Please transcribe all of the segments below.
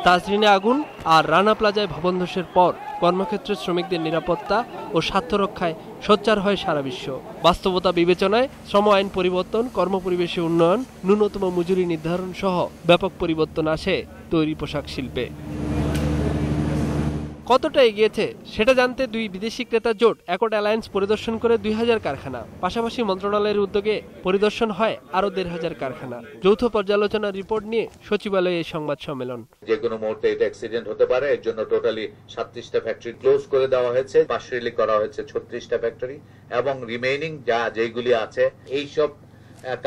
তাজরিনে আগুন আর রানা প্লাজায় ভবন ধসের পর কর্মক্ষেত্রে শ্রমিকদের নিরাপত্তা ও স্বার্থ রক্ষায় সোচ্চার হয় সারা বিশ্ব। বাস্তবতা বিবেচনায় শ্রম আইন পরিবর্তন, কর্মপরিবেশে উন্নয়ন, ন্যূনতম মজুরি নির্ধারণ সহ ব্যাপক পরিবর্তন আসে তৈরি পোশাক শিল্পে। কতটা এগিয়েছে সেটা জানতে দুই বিদেশি ক্রেতা জোট অ্যাকর্ড অ্যালায়েন্স পরিদর্শন করে 2000 কারখানা। পাশাপাশি মন্ত্রণালয়ের উদ্যোগে পরিদর্শন হয় আরো 1500 কারখানা। যৌথ পর্যালোচনা রিপোর্ট নিয়ে সচিবালয়ে এই সংবাদ সম্মেলন। যে কোনো মুহূর্তে এটা অ্যাক্সিডেন্ট হতে পারে, এর জন্য টোটালি 37টা ফ্যাক্টরি ক্লোজ করে দেওয়া হয়েছে, পার্সিয়ালি করা হয়েছে 36টা ফ্যাক্টরি, এবং রিমেইনিং যেগুলি আছে এইসব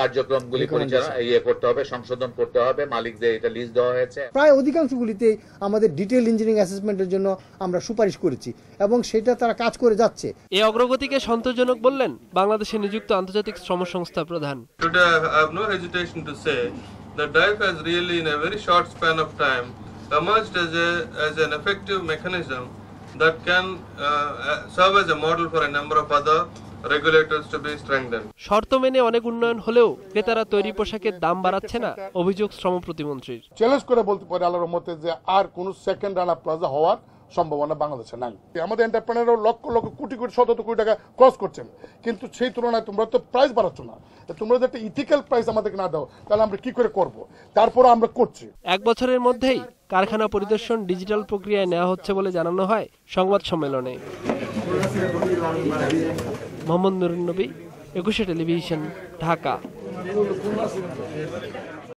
কার্যক্রমগুলি পরিচালনা করতে হবে, সংশোধন করতে হবে, মালিকদের এটা লিস্ট দেওয়া হয়েছে। প্রায় অধিকাংশগুলিতে আমাদের ডিটেইল ইঞ্জিনিয়ারিং অ্যাসেসমেন্টের জন্য আমরা সুপারিশ করেছি এবং সেটা তারা কাজ করে যাচ্ছে। এই অগ্রগতিকে সন্তোষজনক বললেন বাংলাদেশে নিযুক্ত আন্তর্জাতিক শ্রম সংস্থা প্রধান। Today I have no hesitation to say that DIFE has really in a very short span of time emerged as an effective mechanism that can serve as a model for a number of other regulators to be strengthened. শর্ত মেনে অনেক উন্নয়ন হলেও ক্রেতারা তৈরি পোশাকের দাম বাড়াচ্ছে না, অভিযোগ শ্রম প্রতিমন্ত্রীর। চ্যালেঞ্জ করে বলতে পারে আল্লাহর রহমতে যে আর কোন সেকেন্ড রানা প্লাজা হওয়ার সম্ভাবনা বাংলাদেশে নাই। আমাদের এন্টারপ্রেনাররা লক্ষ লক্ষ কোটি কোটি শত কোটি টাকা ক্রস করছেন, কিন্তু সেই তুলনায় তোমরা তো প্রাইস বাড়াচ্ছ না। তোমরা যদি একটা ইথিক্যাল প্রাইস আমাদেরকে না দাও তাহলে আমরা কি করে করব? তারপরে আমরা করছি। 1 বছরের মধ্যেই কারখানা পরিদর্শন ডিজিটাল প্রক্রিয়ায় নেওয়া হচ্ছে বলে জানানো হয় সংবাদ সম্মেলনে। মোহাম্মদ নুরুন নবী, 21 টেলিভিশন, ঢাকা।